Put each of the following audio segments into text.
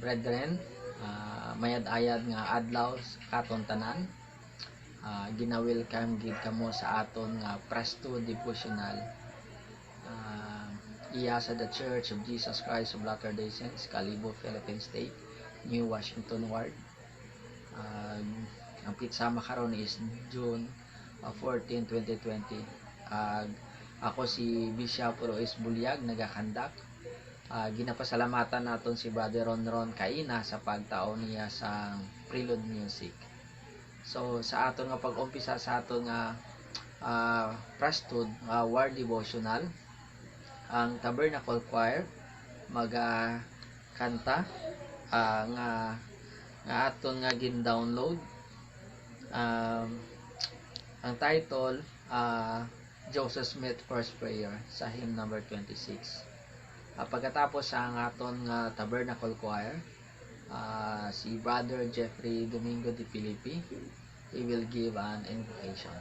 Brethren, mayad-ayad nga adlaw katon tanan, gina-welcome gid kamo sa aton nga Presto Devotional, iya sa The Church of Jesus Christ of Latter-day Saints, Kalibo, Philippine State, New Washington Ward. Ang pitsama karon is June 14, 2020. Ako si Bishop Rois Bulyag, nagakandak. Ginapasalamatan naton si Brother Ron Kaina sa pagtaon niya sa Prelude Music. So sa aton nga pag-umpisa sa aton nga Priesthood War Devotional, ang Tabernacle Choir kanta nga aton nga gin-download. Ang title Joseph Smith First Prayer sa hymn number 26. Pagkatapos ang aton nga Tabernacle Choir, si Brother Jeffrey Domingo de Filipi, he will give an invocation.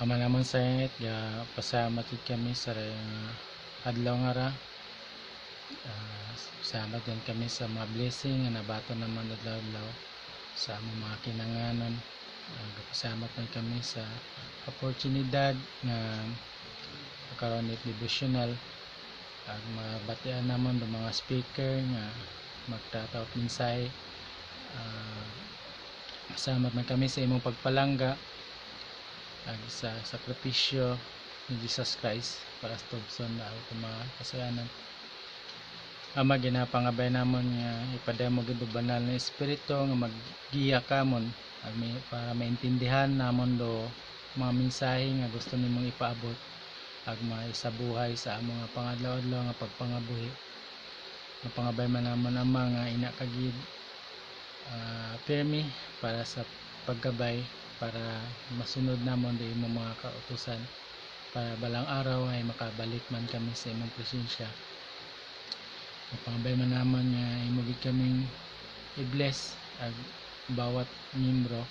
Ama naman sa init, pasalamat gid kami sa adlaw nga ra. Salamat din kami sa mga blessing nga nabaton naman adlaw-adlaw sa among mga kinanganon. Pasalamat man kami sa oportunidad nga karon ni devotional ag mabatian namon do mga speaker nga magtatawag minsay. Salamat man kami sa imong pagpalangga ag sa sakripisyo ni Jesus Christ para sa tubson na ako mga kasalanan. Ama, ginapangabay namon nga ipadaymo gid banal na espiritu nga maggiya kamon para maintindihan namon do mga mensahe nga gusto nimong ipaabot ag maisabuhay sa among nga pangadlaw-adlaw nga pagpangabuhi. Napangabay man namon Ama nga ina kagid pirmi para sa paggabay para masunod namon do imong mga kautusan para balang araw ay makabalik man kami sa imong presensya. Napangabay man namon nga imo gid kaming i-bless ag bawat miyembro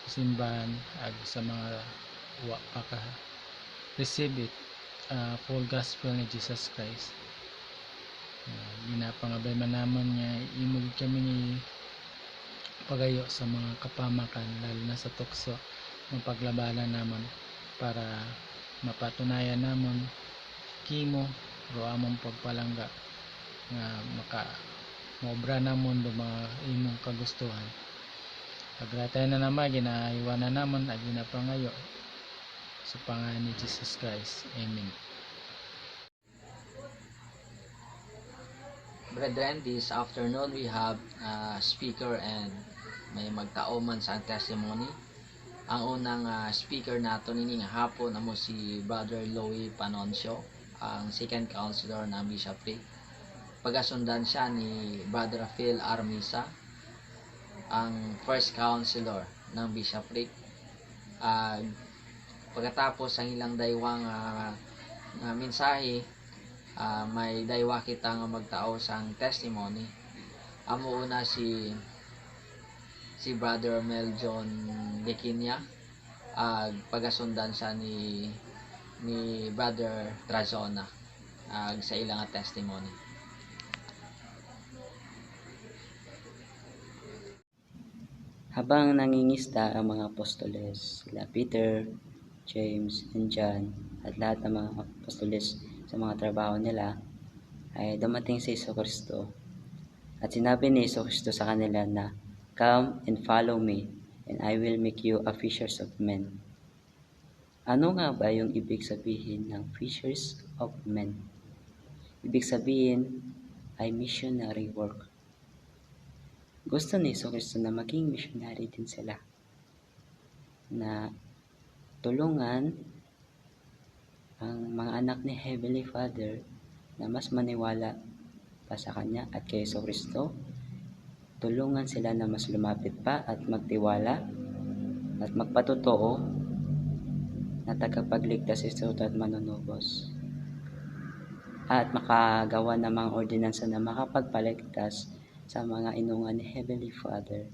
sa simbahan ag sa mga wa pa ka receive it full gospel ni Jesus Christ. Ginapangabay man namon nga imo gid kaming pagayo sa mga kapamakan lalo na sa tukso ng paglabanan namon para mapatunayan namon kimo ro among pagpalangga nga maobra namon do mga imong kagustuhan. Pagratay na naman ginaiwanan namon ag ginapangayo sa pangalan ni Jesus Christ. Amen. Brethren, this afternoon we have a speaker and may magtao man sa testimony. Ang unang speaker nato nini nga hapon amo si Brother Louie Panoncio, ang second counselor ng bishopric. Pagasundan siya ni Brother Phil Armisa, ang first counselor ng bishopric. Pagkatapos ang ilang daywang mensahe, may daywa kita nga magtao sang testimony. Amo una si Brother Meljon Bekinya, pagasundan siya ni Brother Trazona sa ilang testimony. Habang nangingisda ang mga apostoles, sila Peter, James, and John, at lahat ng mga apostoles sa mga trabaho nila, ay dumating si Jesucristo. At sinabi ni Jesucristo sa kanila na, "Come and follow me, and I will make you a fishers of men." Ano nga ba yung ibig sabihin ng fishers of men? Ibig sabihin ay missionary work. Gusto ni Jesucristo na maging missionary din sila, na tulungan ang mga anak ni Heavenly Father na mas maniwala pa sa Kanya at kay Jesucristo. Tulungan sila na mas lumapit pa at magtiwala at magpatotoo na tagapagligtas ito at manunubos. At makagawa ng mga ordinansa na makapagpaligtas sa mga inungan ni Heavenly Father.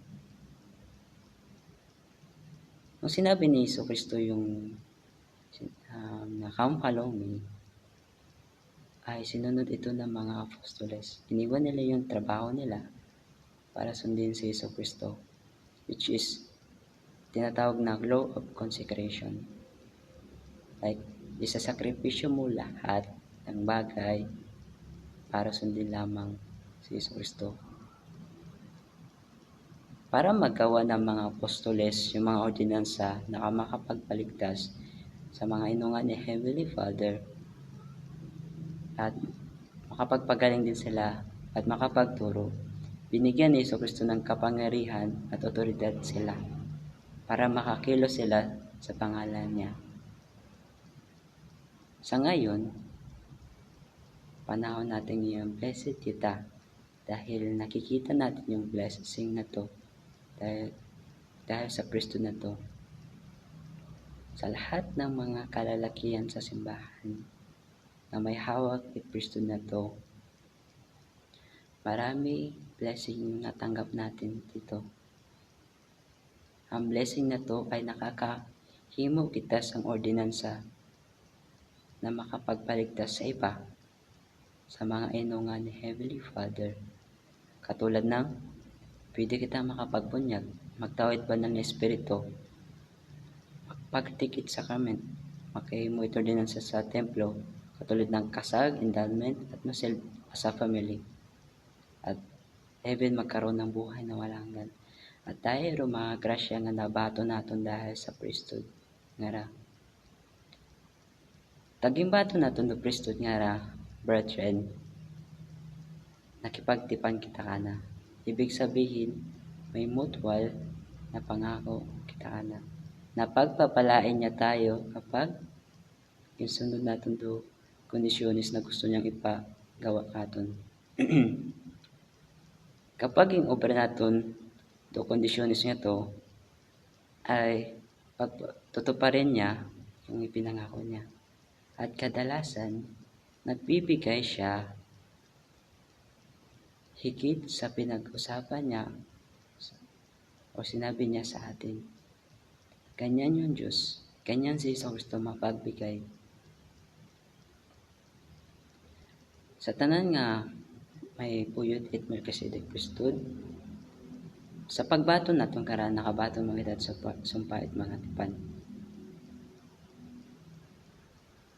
Nung sinabi ni Jesucristo yung na "Come follow me", ay sinunod ito ng mga apostoles. Iniwan nila yung trabaho nila para sundin si Jesucristo, which is tinatawag na law of consecration. Like, isasakripisyo mo lahat ng bagay para sundin lamang si Jesucristo. Para magawa ng mga apostoles yung mga ordinansa na makapagpaligtas sa mga inungan ni Heavenly Father at makapagpagaling din sila at makapagturo, binigyan ni Jesucristo ng kapangyarihan at otoridad sila para makakilos sila sa pangalan niya. Sa ngayon, panahon natin yung blessed kita dahil nakikita natin yung blessing na to dahil sa Kristo na to. Sa lahat ng mga kalalakihan sa simbahan na may hawak ni Kristo na to, marami blessing na tanggap natin dito. Ang blessing na to ay himo kita sang ordinansa na makapagpaligtas sa iba sa mga inungan ni Heavenly Father. Katulad ng pwede kita makapagbunyag, magtawid ba ng Espiritu, pagtikit sacrament, makahimo ito ordinansa sa templo, katulad ng kasag, endowment, at masil sa family. At even magkaroon ng buhay na walang hanggan. At tayo mga grasya nga nabato naton dahil sa priesthood nga ra. Taging bato naton do priesthood nga ra, brethren, nakipagtipan kita kana. Ibig sabihin, may mutual na pangako kita kana. Napagpapalain niya tayo kapag isunod natin do kondisyones na gusto niyang ipagawa katon. Kapag yung obra naton do kondisyones nga to ay tutuparin niya yung ipinangako niya. At kadalasan, nagbibigay siya higit sa pinag-usapan niya o sinabi niya sa atin. Ganyan yung Diyos. Ganyan si Iso Kristo mapagbigay. Sa tanan nga may puyod it Melchizedek priesthood, sa pagbaton natong karan nakabaton mga edad sa sumpa at mga tipan.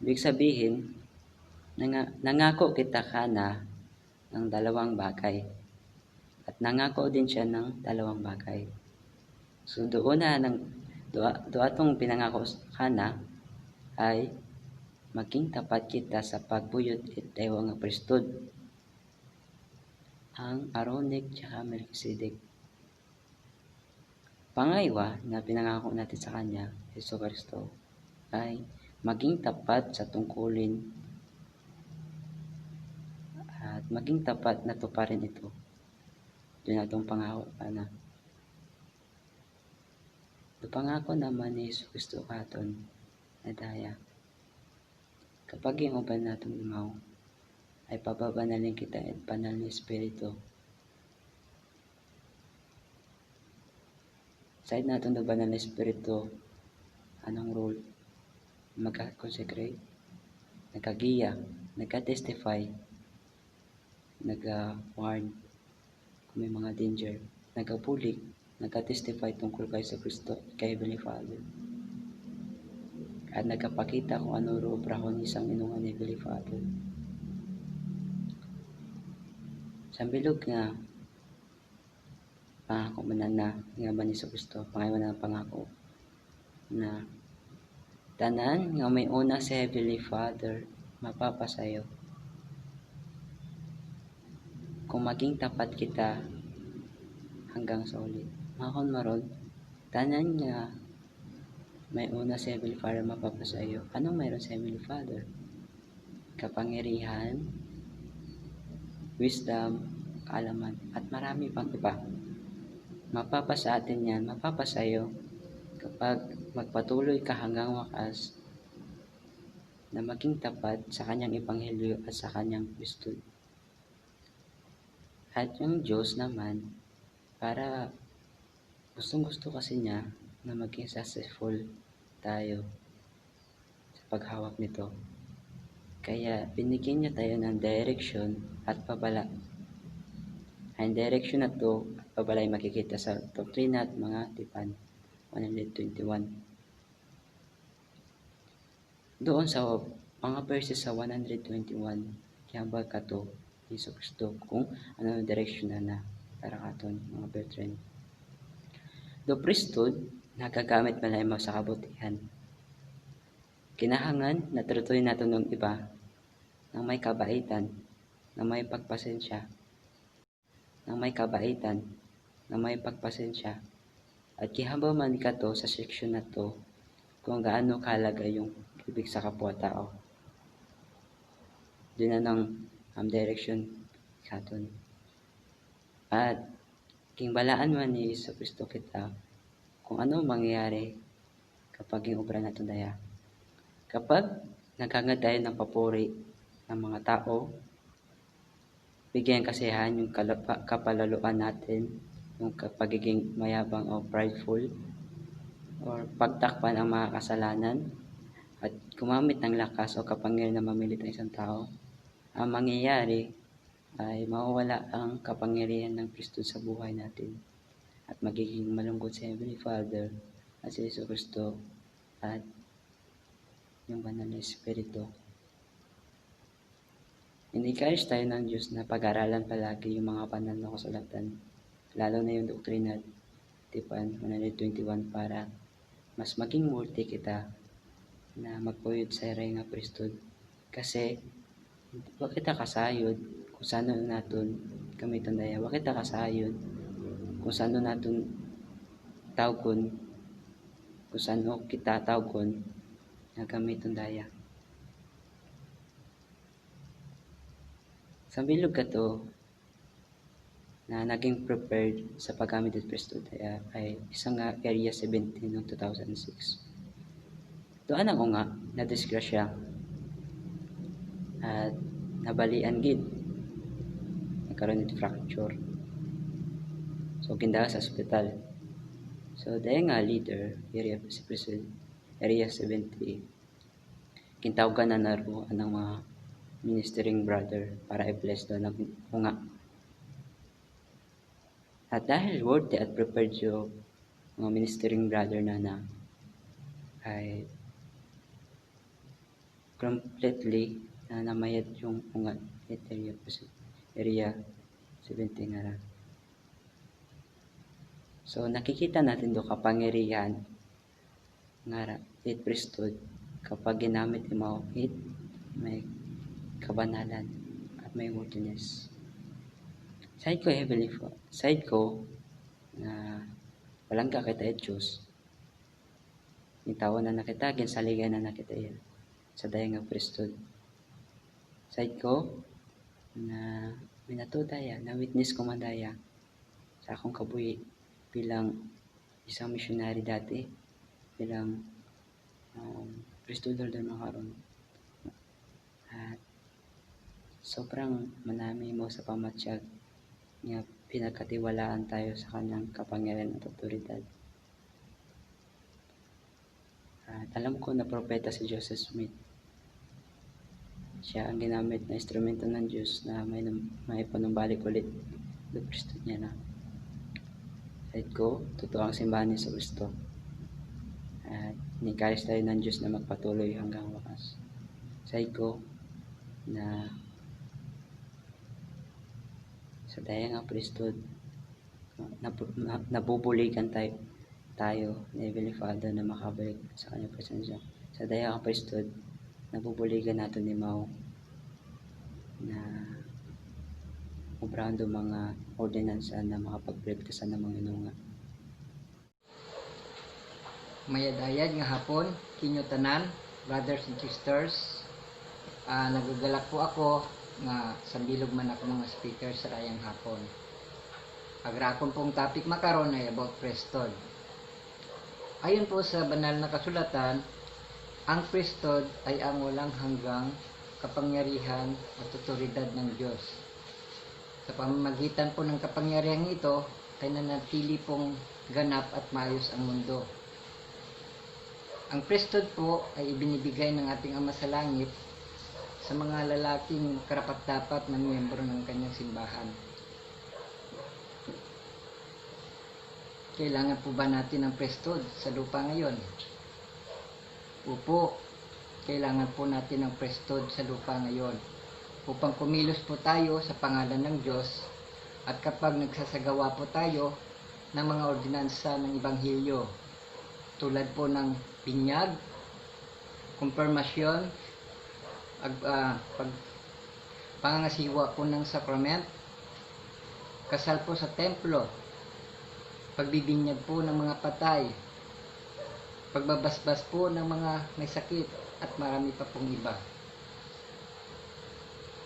Ibig sabihin, nangako kita kana ng dalawang bagay. At nangako din siya ng dalawang bagay. So doon na atong pinangako kana ay maging tapat kita sa pagbuyod at dayo nga priesthood. Ang Aaronic at Melchizedek. Pangaywa na pinangako natin sa kanya, Hesus Kristo, ay maging tapat sa tungkulin at maging tapat na tuparin ito. Doon natong pangako kana. Do pangako naman ni Hesus Kristo katon na daya. Kapag yung uban natong imaw, ay pababanalin kita at banal na Espiritu. Side natin do banal na Espiritu, anong role? Magka-consecrate, nagkagiya, nagka-testify, nagka-warn kung may mga danger, nagka-pulik, nagka-testify tungkol kay sa Kristo, kay Heavenly Father. At nagkapakita kung ano obrahon isang inungan ni Heavenly Father. Sa bilog nga pangako manana nga ba ni Kristo, pangayo na pangako na tanan nga may una si Heavenly Father mapapasayo. Kung maging tapat kita hanggang sa ulit. Makon maron, tanan nga may una si Heavenly Father mapapasayo. Anong mayroon si Heavenly Father? Kapangyarihan, wisdom, kaalaman, at marami pang iba. Mapapasa atin yan, mapapasayo kapag magpatuloy ka hanggang wakas na maging tapat sa kanyang ebanghelyo at sa kanyang priesthood. At yung Diyos naman, para gustong-gusto kasi niya na maging successful tayo sa paghawak nito. Kaya binigyan niya tayo ng direction at pabala. Ang direction na to at pabala ay makikita sa doktrina at mga tipan 121. Doon sa mga verses sa 121, kiyambag ka to Hesus Kristo kung ano ang direction na para katon mga brethren. Do priesthood, nagagamit malaimo sa kabutihan. Kinahangan na turutuin natin ng iba ng may kabaitan, ng may pagpasensya, ng may kabaitan, ng may pagpasensya. At kihabaw man ka to sa section na to kung gaano kahalaga yung ibig sa kapwa-tao. Doon na ng direction katon. At kingbalaan man ni Hesus Kristo kita kung ano mangyayari kapag yung obra natin daya. Kapag naghangad tayo ng papuri ng mga tao, bigyan kasiyahan yung kapalaluan natin, yung pagiging mayabang o prideful, o or pagtakpan ang mga kasalanan at gumamit ng lakas o kapangyarihan na mamilit ang isang tao, ang mangyayari ay mawawala ang kapangyarihan ng Kristo sa buhay natin at magiging malungkot si Heavenly Father at si Jesu Kristo at yung banal na Espiritu. In-encourage tayo ng Diyos na pag-aralan palagi yung mga banal na kasulatan, lalo na yung doktrina Tipan 121 para mas maging worthy kita na magpuyod sa iray nga prestod. Kasi wa kita kasayod kung saan naton gamiton daya. Wa kita kasayod kung saan naton tawgon, kung saan kita tawgon na gamiton daya. Sa bilog kato na naging prepared sa paggamit ng prestod ay isang Area 17 noong 2006. Doon ako nga na-disgrasya at nabalian gid, nagkaroon ng fracture, so gindaga sa ospital. So dahil nga leader area 70 kintawagan na naro ang mga ministering brother para i-bless doon ng nga. At dahil worthy at prepared yung mga ministering brother na ay completely na namayad yung ungat area 17 nga ra. So nakikita natin do kapangyarihan nga ra it priesthood kapag ginamit mo it may kabanalan at may worthiness. Side ko na walang kakita at Diyos, itawan na nakita ginsaligan na nakita yan sa dayang nga priesthood. Side ko na minato daya, na witness ko man daya sa akong kabuhi bilang isang missionary dati, bilang priesthood holder na karon. At sobrang manami mo sa pamatsyag nga pinagkatiwalaan tayo sa kanyang kapangyarihan at otoridad. At alam ko na propeta si Joseph Smith. Siya ang ginamit na instrumento ng Diyos na may panumbalik ulit ng Kristo niya na. Kahit ko, totoo ang simbahan ni Kristo. At nikaris tayo ng Diyos na magpatuloy hanggang wakas. Side ko na sa daya nga priesthood nabubuligan tayo ni Heavenly Father na makabalik sa kanyang presensya. Sa daya nga priesthood nabubuligan nato ni Mao na obrando mga ordinansa na makapagpregtasan ng mga inunga. Mayadayad nga hapon, kinyo tanan, brothers and sisters. Nagagalak po ako nga sambilog man ako mga speaker sa rayang hapon. Agrakon pong topic makaron ay about priesthood. Ayon po sa banal na kasulatan, ang priesthood ay ang walang hanggang kapangyarihan at otoridad ng Diyos. Sa pamamagitan po ng kapangyarihan ito ay nanatili pong ganap at maayos ang mundo. Ang priesthood po ay ibinibigay ng ating Ama sa Langit sa mga lalaking karapat-dapat na miyembro ng kanyang simbahan. Kailangan po ba natin ng priesthood sa lupa ngayon? Opo, kailangan po natin ng priesthood sa lupa ngayon upang kumilos po tayo sa pangalan ng Diyos at kapag nagsasagawa po tayo ng mga ordinansa ng Ebanghelyo tulad po ng binyag, konfirmasyon, pangangasiwa po ng sakrament, kasal po sa templo, pagbibinyag po ng mga patay, pagbabasbas po ng mga may sakit at marami pa pong iba.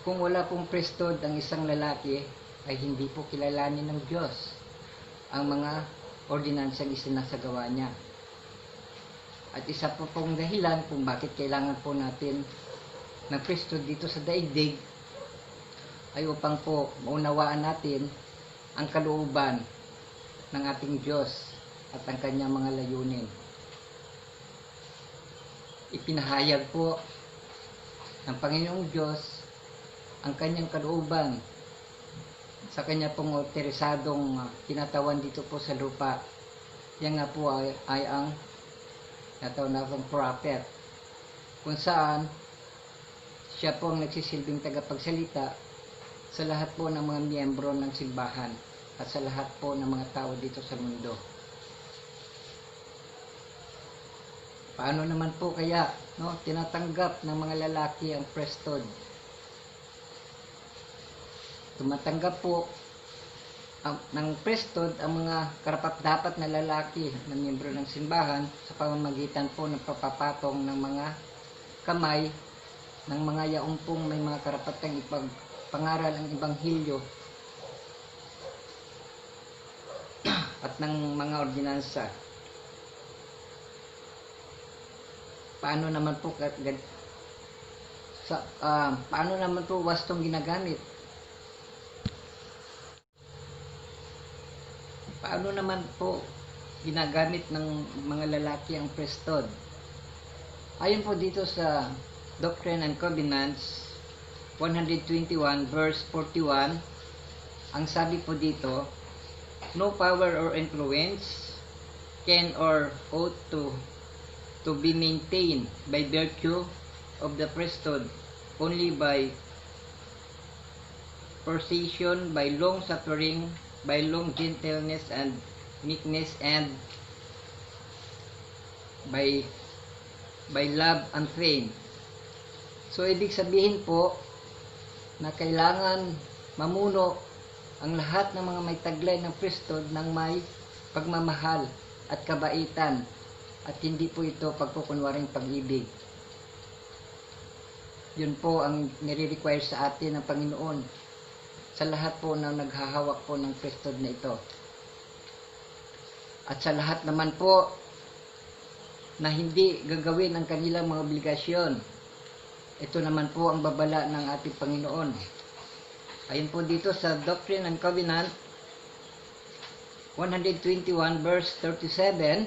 Kung wala pong priesthood ang isang lalaki ay hindi po kilalanin ng Diyos ang mga ordinansang isinasagawa niya. At isa po pong dahilan kung bakit kailangan po natin ng priesthood dito sa daigdig ay upang po maunawaan natin ang kalooban ng ating Diyos at ang kanyang mga layunin. ipinahayag po ng Panginoong Diyos ang kanyang kalooban sa kanya pong otorisadong kinatawan dito po sa lupa. Yan nga po ay ang natawag na pong prophet, kung saan siya po ang nagsisilbing tagapagsalita sa lahat po ng mga miyembro ng simbahan at sa lahat po ng mga tao dito sa mundo. Paano naman po kaya tinatanggap ng mga lalaki ang priesthood? Tumatanggap po ng priesthood ang mga karapat-dapat na lalaki na miyembro ng simbahan sa pamamagitan po ng papapatong ng mga kamay ng mga yaumpong may mga karapatang ipagpangaral ang Ebanghelyo at ng mga ordinansa. Paano naman po wastong ginagamit? Paano naman po ginagamit ng mga lalaki ang priesthood? Ayon po dito sa Doctrine and Covenants 121 verse 41, ang sabi po dito, no power or influence can or ought to be maintained by virtue of the priesthood only by persuasion, by long suffering, by long gentleness and meekness, and by love and faith. So ibig sabihin po na kailangan mamuno ang lahat ng mga may taglay ng priesthood ng may pagmamahal at kabaitan, at hindi po ito pagkukunwaring pag-ibig. Yun po ang nire-require sa atin ng Panginoon sa lahat po na naghahawak po ng priesthood na ito. At sa lahat naman po na hindi gagawin ang kanilang mga obligasyon, ito naman po ang babala ng ating Panginoon. Ayun po dito sa Doctrine and Covenant 121 verse 37,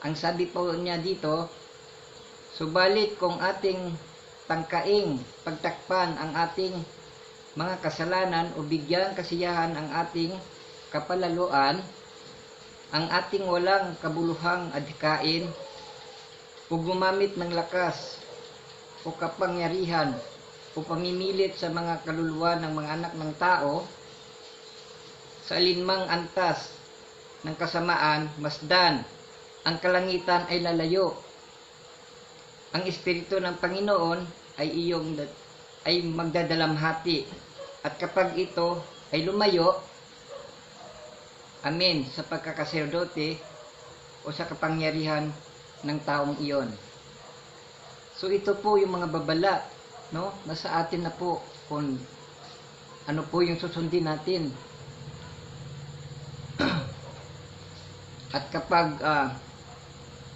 ang sabi po niya dito, subalit kung ating tangkaing pagtakpan ang ating mga kasalanan o bigyan kasiyahan ang ating kapalaluan, ang ating walang kabuluhang adhikain, o gumamit ng lakas o kapangyarihan o pamimilit sa mga kaluluwa ng mga anak ng tao, sa alinmang antas ng kasamaan, masdan, ang kalangitan ay lalayo. Ang Espiritu ng Panginoon ay magdadalamhati, at kapag ito ay lumayo, amen, sa pagkakaserdote o sa kapangyarihan ng taong iyon. So ito po yung mga babala, nasa atin na po kung ano po yung susundin natin. At kapag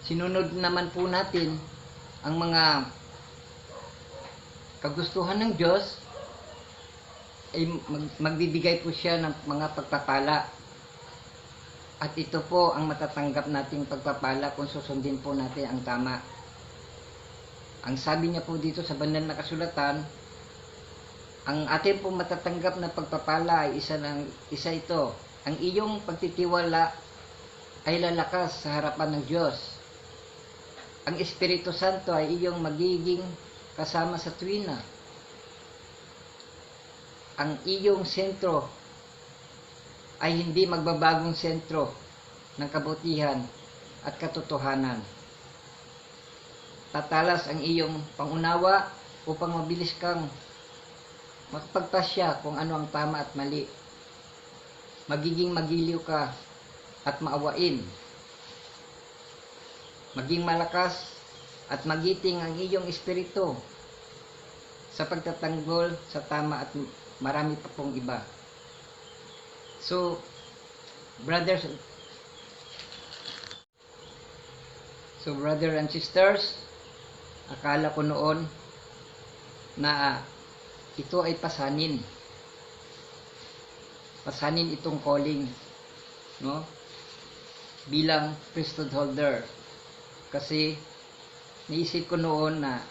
sinunod naman po natin ang mga kagustuhan ng Diyos, ay magbibigay po siya ng mga pagpapala. At ito po ang matatanggap nating pagpapala kung susundin po natin ang tama. Ang sabi niya po dito sa banal na kasulatan, ang ating po matatanggap na pagpapala ay isa ito. Ang iyong pagtitiwala ay lalakas sa harapan ng Diyos. Ang Espiritu Santo ay iyong magiging kasama sa tuwina. Ang iyong sentro ay hindi magbabagong sentro ng kabutihan at katotohanan. Tatalas ang iyong pangunawa upang mabilis kang magpagpasya kung ano ang tama at mali. Magiging magiliw ka at maawain. Maging malakas at magiting ang iyong espiritu sa pagtatanggol sa tama at marami pa pong iba. So, brothers and sisters, akala ko noon na ito ay pasanin. Pasanin itong calling, bilang priesthood holder. Kasi naisip ko noon na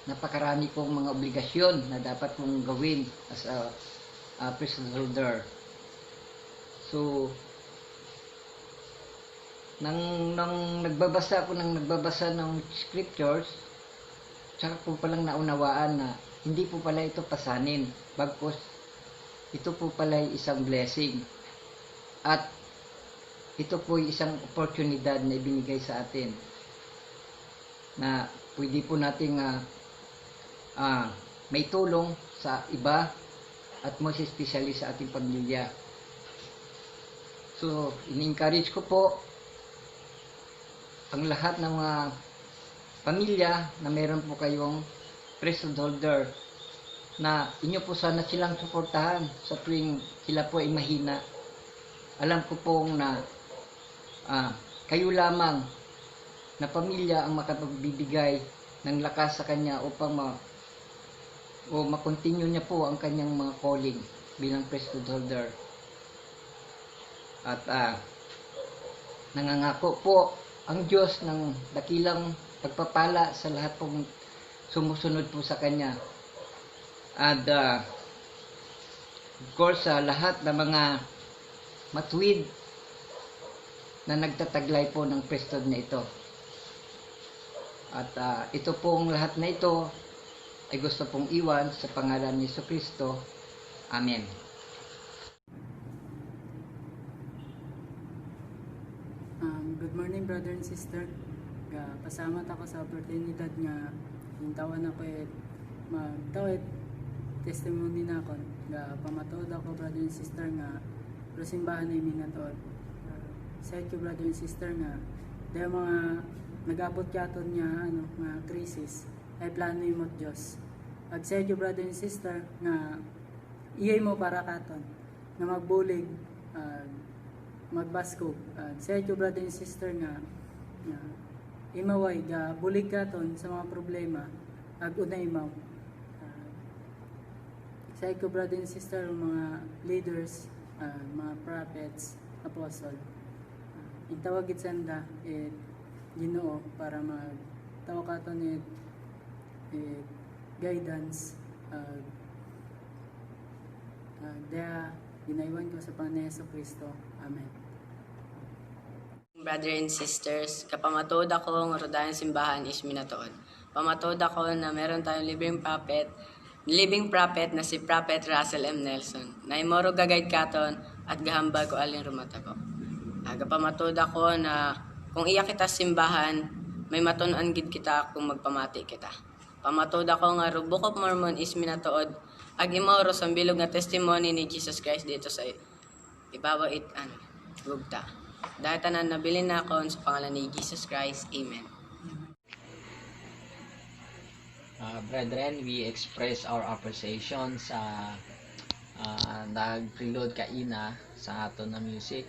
napakarami kong mga obligasyon na dapat kong gawin as a priesthood holder. So, nang nagbabasa ng scriptures, tsaka po palang naunawaan na hindi po pala ito pasanin, bagkus ito po pala isang blessing. At ito po isang oportunidad na ibinigay sa atin na pwede po nating may tulong sa iba at most especially sa ating pamilya. So, in-encourage ko po ang lahat ng mga pamilya na meron po kayong priesthood holder na inyo po sana silang suportahan sa tuwing sila po ay mahina. Alam ko pong na kayo lamang na pamilya ang makapagbibigay ng lakas sa kanya upang ma-continue niya po ang kanyang mga calling bilang priesthood holder. At nangangako po ang Diyos ng dakilang pagpapala sa lahat pong sumusunod po sa kanya. At of course, lahat ng mga matuwid na nagtataglay po ng priesthood na ito. At ito pong lahat na ito ay gusto pong iwan sa pangalan ni Jesucristo. Amen. Good morning, brother and sister. Pasalamat ako sa oportunidad nga hintawan ako magtawid testimony na ako. Pamatuod ako, brother and sister, nga prosimbahan na iminatuod. Sa inyo, brother and sister, nga dahil mga nag-abot katon nga nga krisis ay plano mo Diyos. At sa inyo, brother and sister, nga iyay mo para katon nga magbulig, magbaskog. Sa inyo, brother and sister, nga imaway ga bulig katon sa mga problema ag unay imaw. Sa inyo, brother and sister, mga leaders, mga prophets, apostle, itawag itsanda Ginoo para magtaw katon guidance daya ginaiwan ko sa Panginoon ni Jesucristo. Amen. Brother and sisters, kapamatuod ako ng Rodayan Simbahan is minatuod. Pamatuod ako na meron tayong living prophet na si Prophet Russell M. Nelson, na imoro gagayt katon at gahambal ko alin rumata ko. Kapamatuod ako na kung iya kita simbahan, may matunan gid kita kung magpamati kita. Pamatuod ako nga Book of Mormon is minatuod ag imoro sa bilog nga testimony ni Jesus Christ dito sa ibabaw gugta. Dahil tanan nabilin na ako sa pangalan ni Jesus Christ. Amen. Brethren, we express our appreciation sa nag-preload kaina sa aton na music.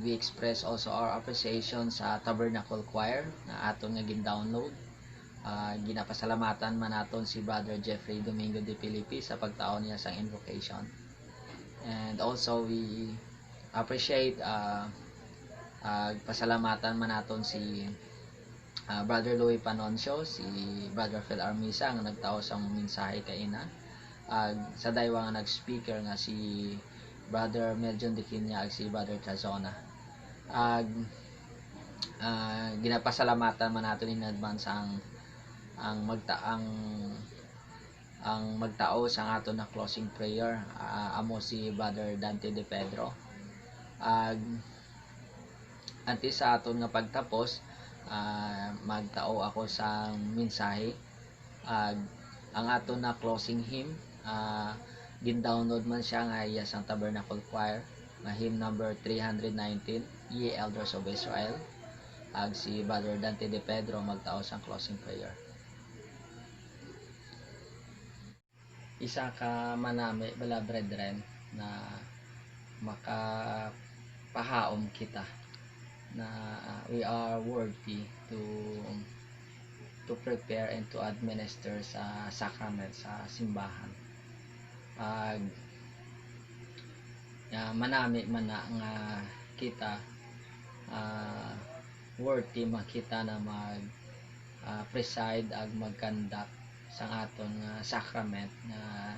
We express also our appreciation sa Tabernacle Choir na aton nga gin-download. Ginapasalamatan man naton si Brother Jeffrey Domingo de Filipi sa pagtaon niya sa invocation. And also we appreciate pasalamatan man naton si Brother Louis Panoncio, si Brother Phil Armisa nga nagtao sa mensahe kaina. Sa daywa nga nag-speaker nga si Brother Meljon de Quinya ag si Brother Tazona. Ginapasalamatan man naton in advance ang magtao sa aton na closing prayer, amo si Brother Dante de Pedro. Anti sa aton nga pagtapos, magtao ako sa mensahe. Ang aton na closing hymn, gin-download man siya nga iya sang Tabernacle Choir nga hymn number 319, Ye Elders of Israel. Ag si Brother Dante de Pedro magtao sang closing prayer. Isa ka manami bala brethren na makapahaom kita na we are worthy to prepare and to administer sa sacrament sa simbahan. Manami man na nga kita worthy makita na mag preside ag magkandak sa aton nga sacrament nga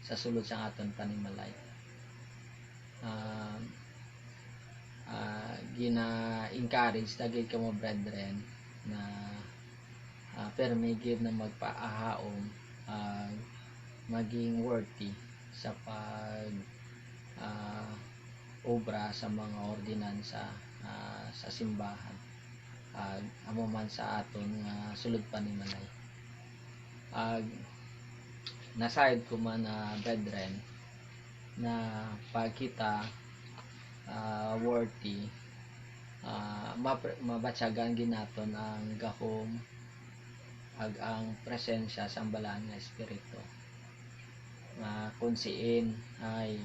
sa sulod sa aton panimalay. Gina-encourage dagit kamo brethren na permigid na magpaahaom maging worthy sa pag obra sa mga ordinansa sa simbahan amo man sa aton sulod panimalay. Nasayod ko man brethren na pag kita worthy mabatsagan ginaton ang gahom ag ang presensya sa balaan nga espiritu kung siin ay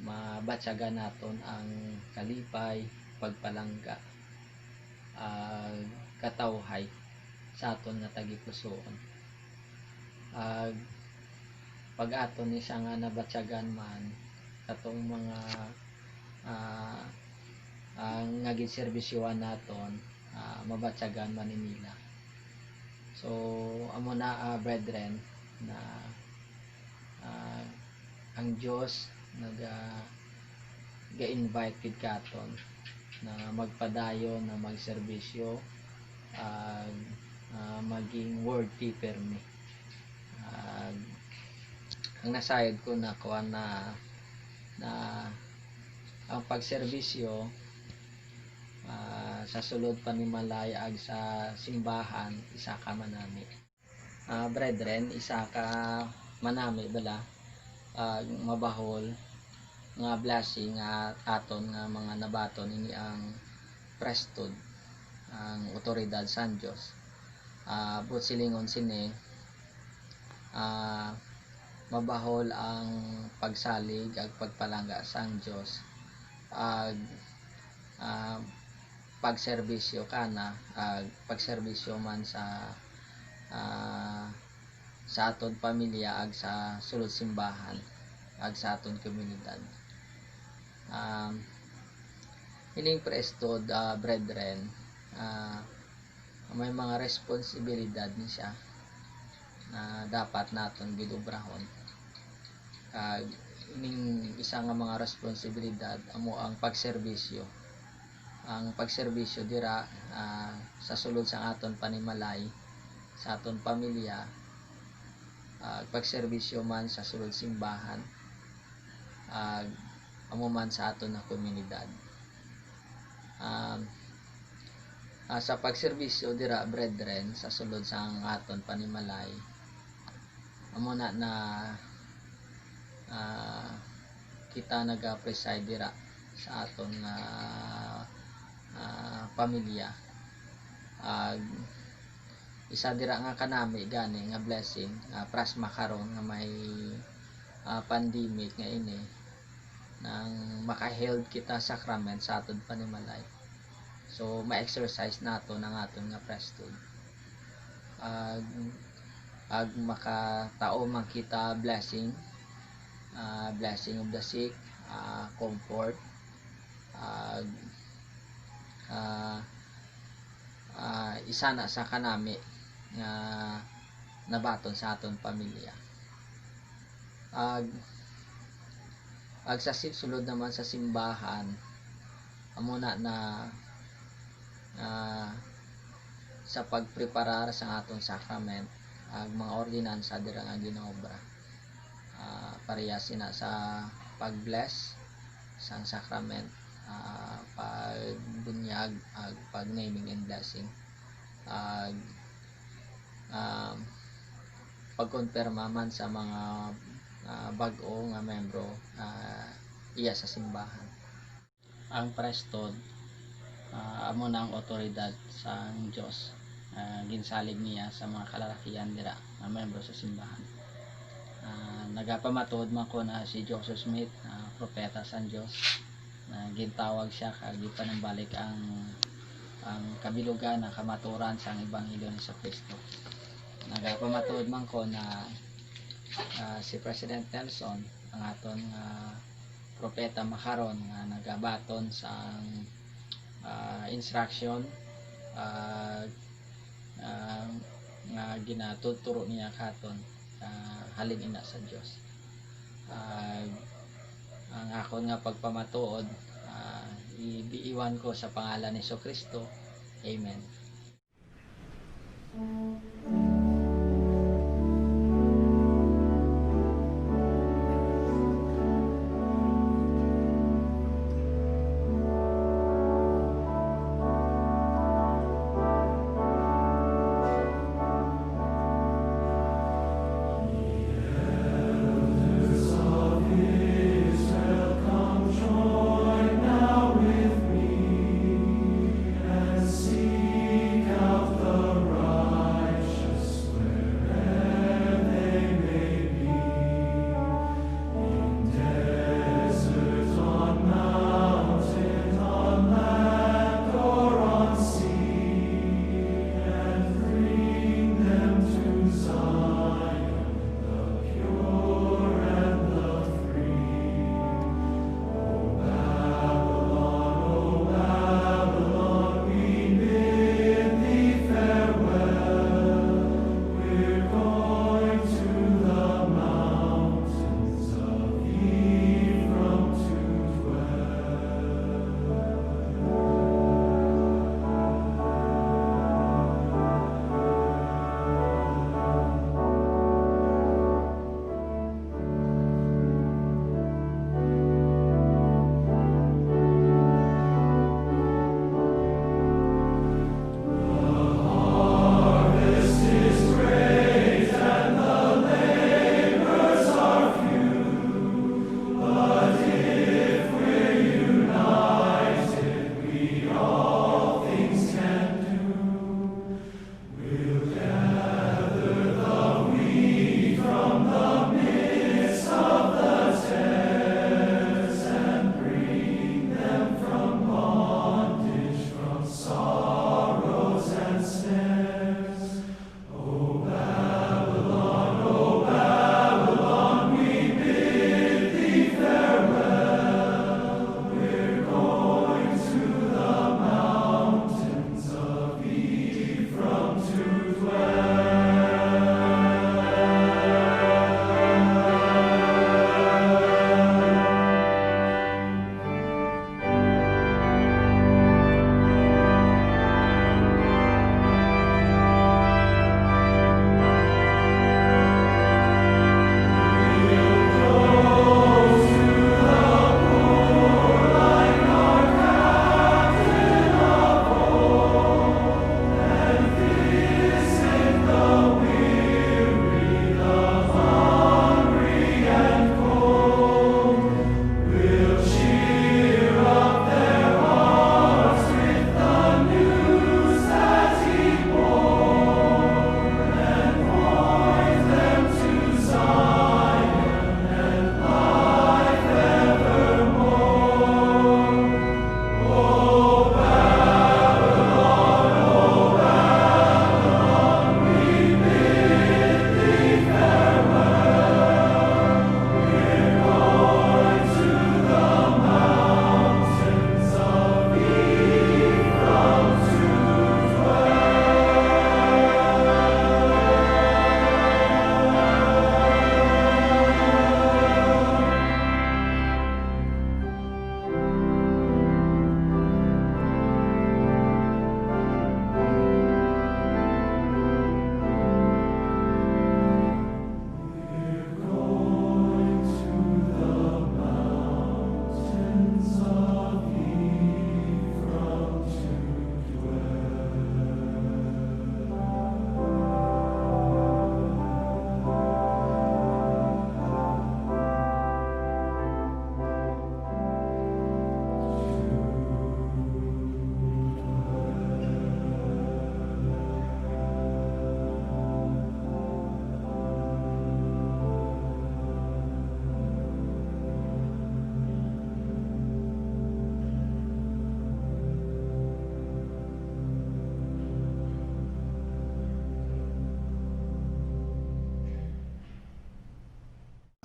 mabatsagan naton ang kalipay, pagpalangga, katawhay sa aton nga tagipusoon. Pag aton ni siya nga nabatsagan man katong mga ang naging serbisyoan naton mabatsagan man nila. So amo na brethren na ang Dios ga-invite kid katon na magpadayon na magserbisyo maging worthy permi. Ang nasayod ko na kuan na ang pagserbisyo sa sulod panimalay ag sa simbahan isa ka manami. Brethren, isa ka manami bala mabahol nga blessing aton nga mga nabaton ini ang prestod ang otoridad sa Dios. But silingon sini mabahol ang pagsalig ag pagpalangga sa Dios ag pagserbisyo kana ag pagserbisyo man sa aton pamilya ag sa sulod simbahan ag sa aton komunidad. Ining prestod brethren may mga responsibilidad ni siya na dapat naton gidubrahon. Ining isa nga mga responsibilidad amo ang pagserbisyo. Ang pagserbisyo dira sa sulod sa aton panimalay sa aton pamilya, pagserbisyo man sa sulod simbahan, amo man sa aton na komunidad. Sa pagserbisyo dira brethren sa sulod sa aton panimalay, amo na kita naga-preside dira sa aton pamilya. Isa dira nga kanami gani nga blessing pras makaron nga may pandemic nga ini nang maka-held kita sacrament sa aton panimalay. So ma-exercise nato ang aton nga prestod. Ag makatao man kita blessing, blessing of the sick, comfort, isa na sa kanami nga nabaton sa aton pamilya. Ag sa sulod naman sa simbahan, amo na sa pagpreparar sa aton sacrament ag mga ordinansa dira nga ginaobra. Parehas na sa pag-bless sa sacrament, pagbunyag ag pag-naming and blessing, pagkonfirma man sa mga bag-o nga membro iya sa simbahan. Ang prestod amo na ang otoridad sa Dios, ginsalig niya sa mga kalalakihan dira nga membro sa simbahan. Nagapamatod man ko na si Joseph Smith, propeta sa Dios, na gintawag siya kag gipanambalik ang kabilugan na kamaturan sa ebanghelyo ni Kristo. Nagapamatod man ko na si President Nelson, ang aton propeta makaron nga nagabaton sa instruction ag nga ginatuturo niya katon halin ina sa Dios. Ang akon nga pagpamatuod iiwan ko sa pangalan ni Kristo. Amen.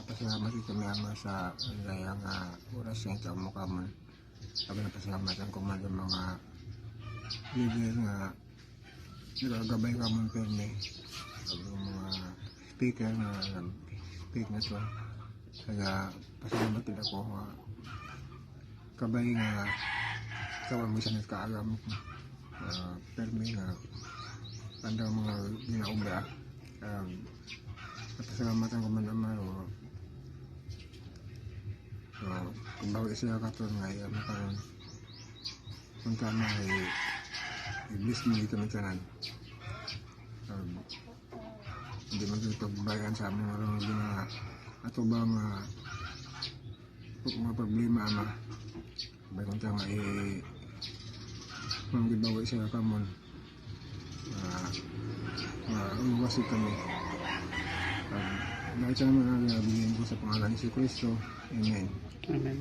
Pasalamat ito may ama sa gaya nga oras nga ikaw mo kamon. Sabi na pasalamatan ko man yung mga leader nga nagagabay ka mong perme. Ang mga speaker na nag-speak na to. Kaya pasalamat din ako nga kabay nga kawan mo siya nagkaagam perme ngaanda mga ginaubra. Pasalamatan ko man naman kung bawi siya katon nga karon kung tama ay i-bless mo dito ng tanan. Hindi man ito pagbayan sa amin marang gina ato ba mga problema ama bay kung tama manggibawi siya kamon uwasig kami. Dahil sa naman nabigyan ko sa pangalan ni si Kristo. Amen. Amen.